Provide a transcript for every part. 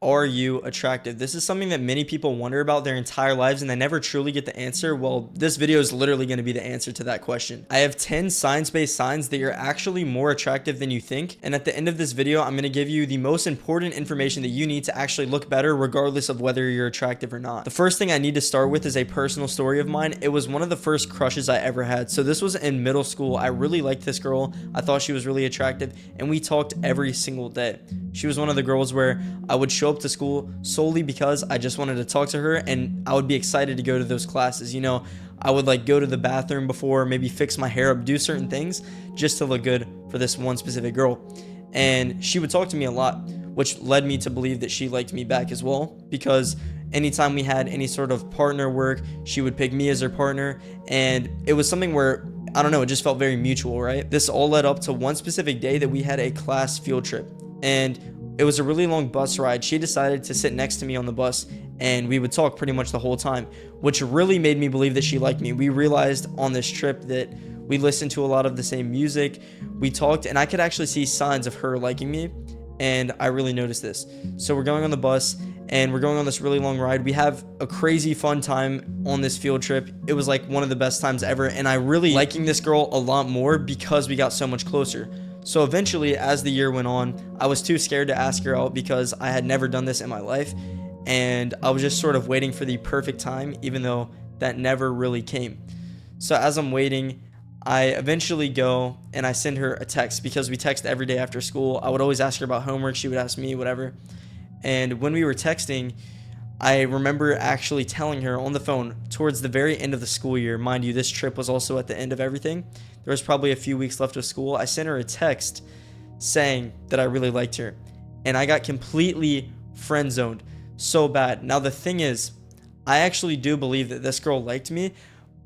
Are you attractive? This is something that many people wonder about their entire lives and they never truly get the answer. Well, this video is literally going to be the answer to that question. I have 10 science-based signs that you're actually more attractive than you think. And at the end of this video, I'm going to give you the most important information that you need to actually look better regardless of whether you're attractive or not. The first thing I need to start with is a personal story of mine. It was one of the first crushes I ever had. So this was in middle school. I really liked this girl. I thought she was really attractive and we talked every single day. She was one of the girls where I would show up to school solely because I just wanted to talk to her and I would be excited to go to those classes. You know, I would like go to the bathroom before, maybe fix my hair up, do certain things just to look good for this one specific girl. And she would talk to me a lot, which led me to believe that she liked me back as well, because anytime we had any sort of partner work, she would pick me as her partner. And it was something where, I don't know, it just felt very mutual, right? This all led up to one specific day that we had a class field trip. And it was a really long bus ride. She decided to sit next to me on the bus and we would talk pretty much the whole time, which really made me believe that she liked me. We realized on this trip that we listened to a lot of the same music. We talked and I could actually see signs of her liking me. And I really noticed this. So we're going on the bus and we're going on this really long ride. We have a crazy fun time on this field trip. It was like one of the best times ever. And I really liking this girl a lot more because we got so much closer. So eventually, as the year went on, I was too scared to ask her out because I had never done this in my life. And I was just sort of waiting for the perfect time, even though that never really came. So as I'm waiting, I eventually go and I send her a text because we text every day after school. I would always ask her about homework. She would ask me, whatever. And when we were texting, I remember actually telling her on the phone towards the very end of the school year. Mind you, this trip was also at the end of everything. There was probably a few weeks left of school. I sent her a text saying that I really liked her. And I got completely friend zoned so bad. Now, the thing is, I actually do believe that this girl liked me,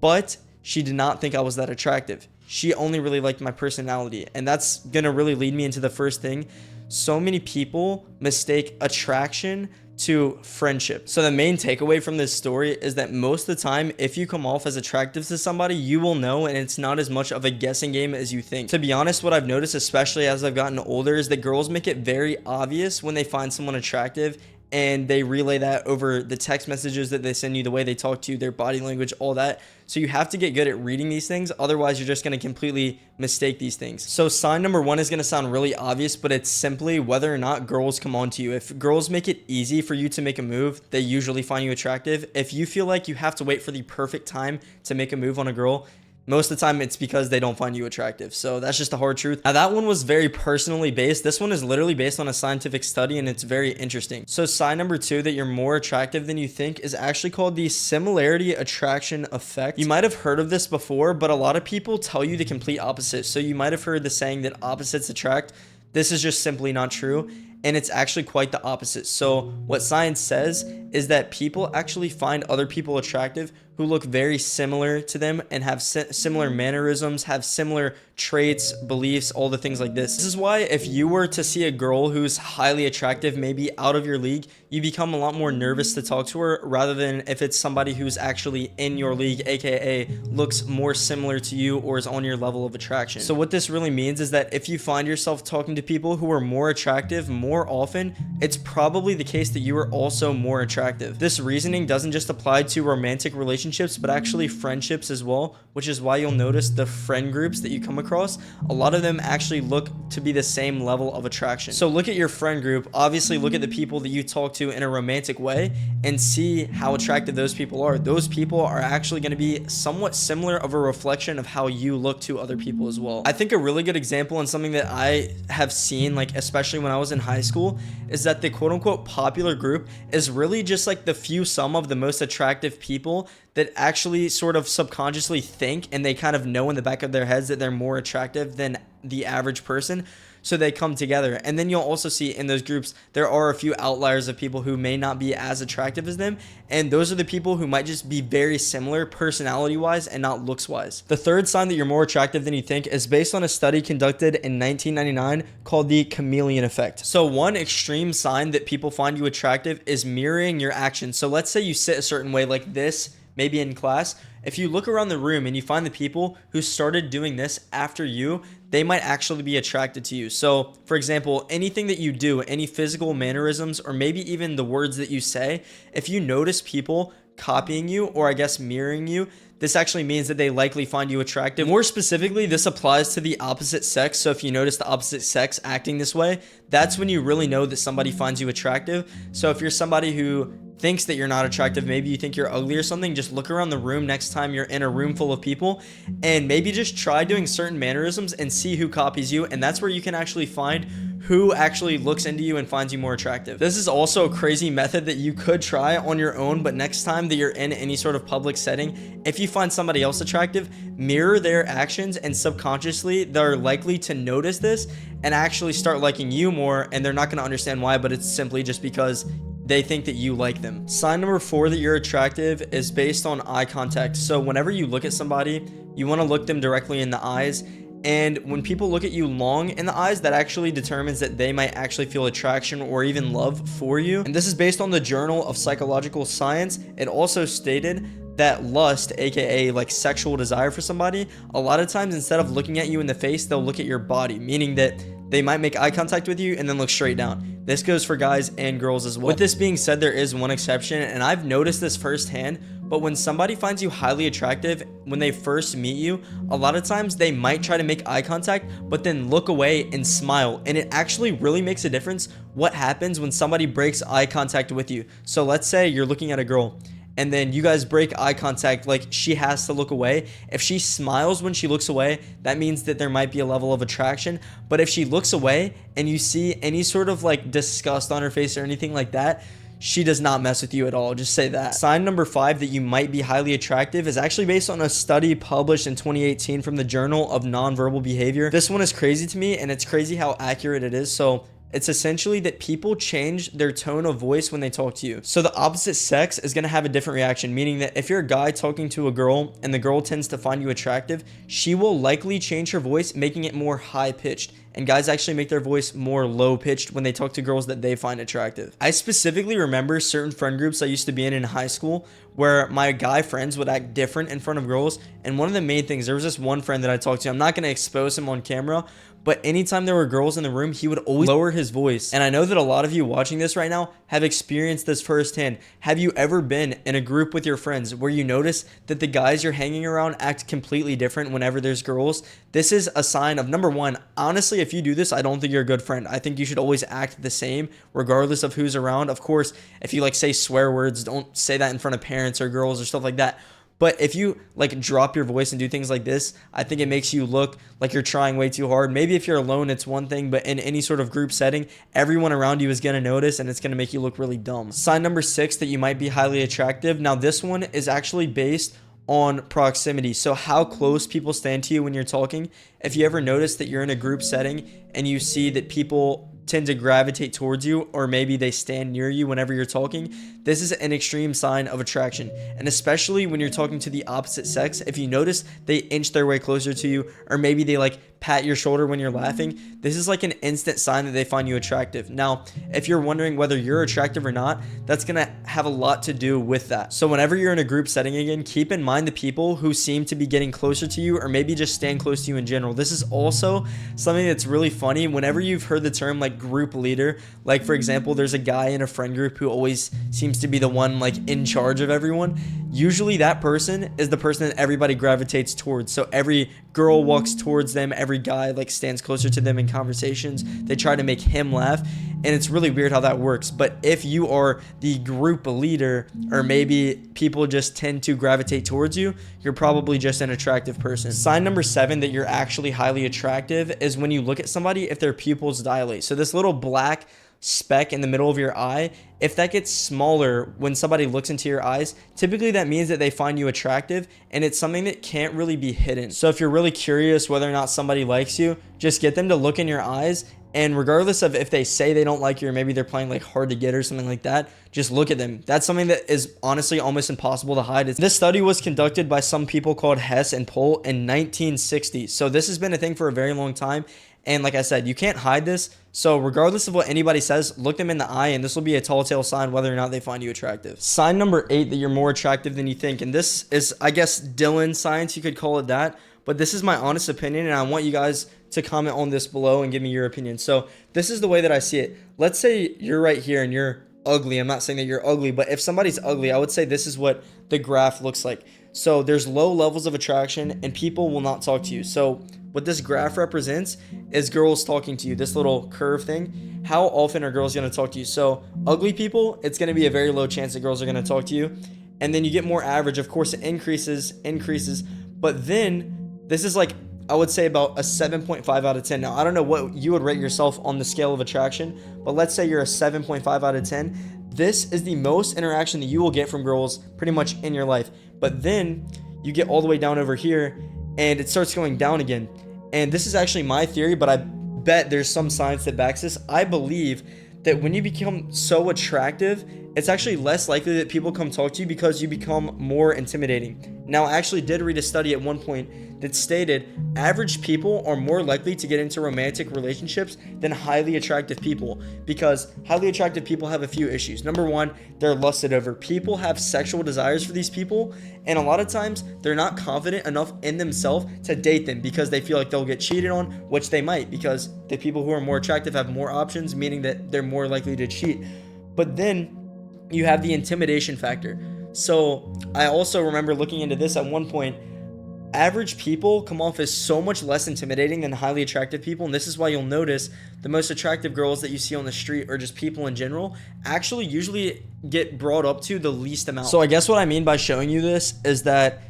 but she did not think I was that attractive. She only really liked my personality. And that's going to really lead me into the first thing. So many people mistake attraction to friendship. So the main takeaway from this story is that most of the time, if you come off as attractive to somebody, you will know, and it's not as much of a guessing game as you think. To be honest, what I've noticed, especially as I've gotten older, is that girls make it very obvious when they find someone attractive, and they relay that over the text messages that they send you, the way they talk to you, their body language, all that. So you have to get good at reading these things. Otherwise, you're just going to completely mistake these things. So sign number one is going to sound really obvious, but it's simply whether or not girls come on to you. If girls make it easy for you to make a move, they usually find you attractive. If you feel like you have to wait for the perfect time to make a move on a girl, most of the time it's because they don't find you attractive. So that's just the hard truth. Now that one was very personally based. This one is literally based on a scientific study and it's very interesting. So sign number two that you're more attractive than you think is actually called the similarity attraction effect. You might have heard of this before, but a lot of people tell you the complete opposite. So you might have heard the saying that opposites attract. This is just simply not true. And it's actually quite the opposite. So what science says is that people actually find other people attractive who look very similar to them and have similar mannerisms, have similar traits, beliefs, all the things like this. This is why if you were to see a girl who's highly attractive, maybe out of your league, you become a lot more nervous to talk to her rather than if it's somebody who's actually in your league, aka looks more similar to you or is on your level of attraction. So what this really means is that if you find yourself talking to people who are more attractive more often, it's probably the case that you are also more attractive. This reasoning doesn't just apply to romantic relationships, but actually friendships as well, which is why you'll notice the friend groups that you come across, a lot of them actually look to be the same level of attraction. So look at your friend group, obviously look at the people that you talk to in a romantic way and see how attractive those people are. Those people are actually going to be somewhat similar of a reflection of how you look to other people as well. I think a really good example and something that I have seen, like especially when I was in high school, is that the quote unquote popular group is really just like the few sum of the most attractive people that actually sort of subconsciously think and they kind of know in the back of their heads that they're more attractive than the average person. So they come together. And then you'll also see in those groups, there are a few outliers of people who may not be as attractive as them. And those are the people who might just be very similar personality wise and not looks wise. The third sign that you're more attractive than you think is based on a study conducted in 1999 called the chameleon effect. So one extreme sign that people find you attractive is mirroring your actions. So let's say you sit a certain way like this maybe in class, if you look around the room and you find the people who started doing this after you, they might actually be attracted to you. So, for example, anything that you do, any physical mannerisms, or maybe even the words that you say, if you notice people copying you, or I guess mirroring you, this actually means that they likely find you attractive. More specifically, this applies to the opposite sex. So if you notice the opposite sex acting this way, that's when you really know that somebody finds you attractive. So if you're somebody who thinks that you're not attractive, maybe you think you're ugly or something, just look around the room next time you're in a room full of people and maybe just try doing certain mannerisms and see who copies you. And that's where you can actually find who actually looks into you and finds you more attractive. This is also a crazy method that you could try on your own, but next time that you're in any sort of public setting, if you find somebody else attractive, mirror their actions, and subconsciously they're likely to notice this and actually start liking you more, and they're not going to understand why, but it's simply just because they think that you like them. Sign number 4 that you're attractive is based on eye contact. So whenever you look at somebody, you want to look them directly in the eyes. And when people look at you long in the eyes, that actually determines that they might actually feel attraction or even love for you. And this is based on the Journal of Psychological Science. It also stated that lust, aka like sexual desire for somebody, a lot of times instead of looking at you in the face, they'll look at your body, meaning that they might make eye contact with you and then look straight down. This goes for guys and girls as well. With this being said, there is one exception, and I've noticed this firsthand. But when somebody finds you highly attractive, when they first meet you, a lot of times they might try to make eye contact, but then look away and smile. And it actually really makes a difference what happens when somebody breaks eye contact with you. So let's say you're looking at a girl and then you guys break eye contact, like she has to look away. If she smiles when she looks away, that means that there might be a level of attraction. But if she looks away and you see any sort of like disgust on her face or anything like that, she does not mess with you at all. Just say that. Sign number 5 that you might be highly attractive is actually based on a study published in 2018 from the Journal of Nonverbal Behavior. This one is crazy to me, and it's crazy how accurate it is. So it's essentially that people change their tone of voice when they talk to you. So the opposite sex is going to have a different reaction, meaning that if you're a guy talking to a girl and the girl tends to find you attractive, she will likely change her voice, making it more high-pitched. And guys actually make their voice more low-pitched when they talk to girls that they find attractive. I specifically remember certain friend groups I used to be in high school where my guy friends would act different in front of girls. And one of the main things, there was this one friend that I talked to. I'm not going to expose him on camera, but anytime there were girls in the room, he would always lower his voice. And I know that a lot of you watching this right now have experienced this firsthand. Have you ever been in a group with your friends where you notice that the guys you're hanging around act completely different whenever there's girls? This is a sign of, number one, honestly, if you do this, I don't think you're a good friend. I think you should always act the same regardless of who's around. Of course, if you like say swear words, don't say that in front of parents or girls or stuff like that. But if you like drop your voice and do things like this, I think it makes you look like you're trying way too hard. Maybe if you're alone, it's one thing, but in any sort of group setting, everyone around you is going to notice and it's going to make you look really dumb. Sign number 6 that you might be highly attractive. Now, this one is actually based on proximity. So how close people stand to you when you're talking. If you ever notice that you're in a group setting and you see that people tend to gravitate towards you, or maybe they stand near you whenever you're talking, this is an extreme sign of attraction. And especially when you're talking to the opposite sex, if you notice they inch their way closer to you, or maybe they like pat your shoulder when you're laughing, this is like an instant sign that they find you attractive. Now, if you're wondering whether you're attractive or not, that's gonna have a lot to do with that. So whenever you're in a group setting again, keep in mind the people who seem to be getting closer to you, or maybe just stand close to you in general. This is also something that's really funny. Whenever you've heard the term like group leader, like for example, there's a guy in a friend group who always seems to be the one like in charge of everyone. Usually that person is the person that everybody gravitates towards. So every girl walks towards them, every guy like stands closer to them in conversations. They try to make him laugh, and it's really weird how that works. But if you are the group leader, or maybe people just tend to gravitate towards you, you're probably just an attractive person. Sign number 7 that you're actually highly attractive is when you look at somebody if their pupils dilate. So this little black speck in the middle of your eye, if that gets smaller when somebody looks into your eyes, typically that means that they find you attractive, and it's something that can't really be hidden. So if you're really curious whether or not somebody likes you, just get them to look in your eyes, and regardless of if they say they don't like you, or maybe they're playing like hard to get or something like that, just look at them. That's something that is honestly almost impossible to hide. This study was conducted by some people called Hess and Pohl in 1960. So this has been a thing for a very long time. And like I said, you can't hide this. So regardless of what anybody says, look them in the eye, and this will be a tall tale sign whether or not they find you attractive. Sign number 8 that you're more attractive than you think. And this is, I guess, Dillon science, you could call it that. But this is my honest opinion, and I want you guys to comment on this below and give me your opinion. So this is the way that I see it. Let's say you're right here and you're ugly. I'm not saying that you're ugly, but if somebody's ugly, I would say this is what the graph looks like. So there's low levels of attraction and people will not talk to you. So what this graph represents is girls talking to you, this little curve thing. How often are girls going to talk to you? So ugly people, it's going to be a very low chance that girls are going to talk to you. And then you get more average. Of course, it increases. But then this is like, I would say about a 7.5 out of 10. Now, I don't know what you would rate yourself on the scale of attraction, but let's say you're a 7.5 out of 10. This is the most interaction that you will get from girls pretty much in your life. But then you get all the way down over here and it starts going down again. And this is actually my theory, but I bet there's some science that backs this. I believe that when you become so attractive, it's actually less likely that people come talk to you because you become more intimidating. Now, I actually did read a study at one point that stated average people are more likely to get into romantic relationships than highly attractive people, because highly attractive people have a few issues. Number one, they're lusted over. People have sexual desires for these people, and a lot of times they're not confident enough in themselves to date them because they feel like they'll get cheated on, which they might, because the people who are more attractive have more options, meaning that they're more likely to cheat. But then you have the intimidation factor. So I also remember looking into this at one point. Average people come off as so much less intimidating than highly attractive people, and this is why you'll notice the most attractive girls that you see on the street, or just people in general, actually usually get brought up to the least amount. So I guess what I mean by showing you this is that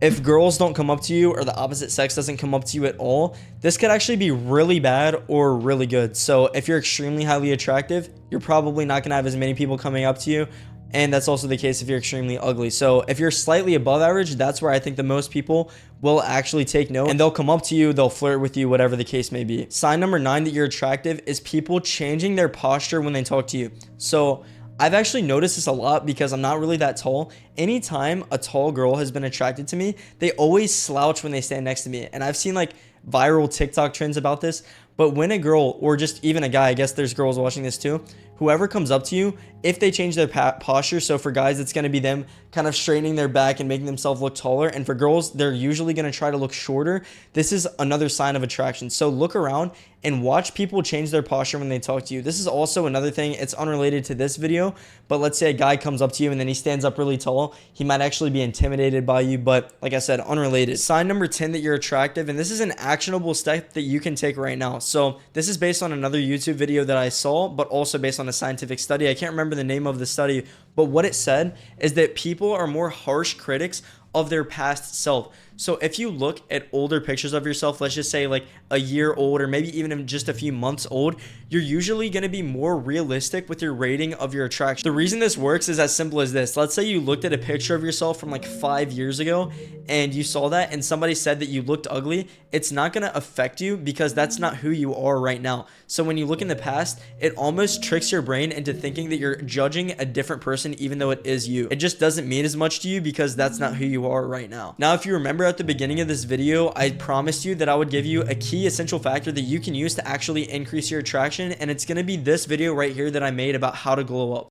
if girls don't come up to you, or the opposite sex doesn't come up to you at all, this could actually be really bad or really good. So if you're extremely highly attractive, you're probably not going to have as many people coming up to you. And that's also the case if you're extremely ugly. So if you're slightly above average, that's where I think the most people will actually take note, and they'll come up to you, they'll flirt with you, whatever the case may be. Sign number 9 that you're attractive is people changing their posture when they talk to you. So I've actually noticed this a lot because I'm not really that tall. Anytime a tall girl has been attracted to me, they always slouch when they stand next to me. And I've seen like viral TikTok trends about this. But when a girl, or just even a guy, I guess there's girls watching this too, whoever comes up to you, if they change their posture, so for guys, it's going to be them kind of straightening their back and making themselves look taller. And for girls, they're usually going to try to look shorter. This is another sign of attraction. So look around and watch people change their posture when they talk to you. This is also another thing. It's unrelated to this video, but let's say a guy comes up to you and then he stands up really tall. He might actually be intimidated by you, but like I said, unrelated. Sign number 10 that you're attractive, and this is an actionable step that you can take right now. So this is based on another YouTube video that I saw, but also based on a scientific study. I can't remember the name of the study, but what it said is that people are more harsh critics of their past self. So if you look at older pictures of yourself, let's just say like a year old, or maybe even just a few months old, you're usually going to be more realistic with your rating of your attraction. The reason this works is as simple as this. Let's say you looked at a picture of yourself from like 5 years ago and you saw that and somebody said that you looked ugly. It's not going to affect you because that's not who you are right now. So when you look in the past, it almost tricks your brain into thinking that you're judging a different person even though it is you. It just doesn't mean as much to you because that's not who you are right now. Now, if you remember at the beginning of this video, I promised you that I would give you a key essential factor that you can use to actually increase your attraction, and it's going to be this video right here that I made about how to glow up.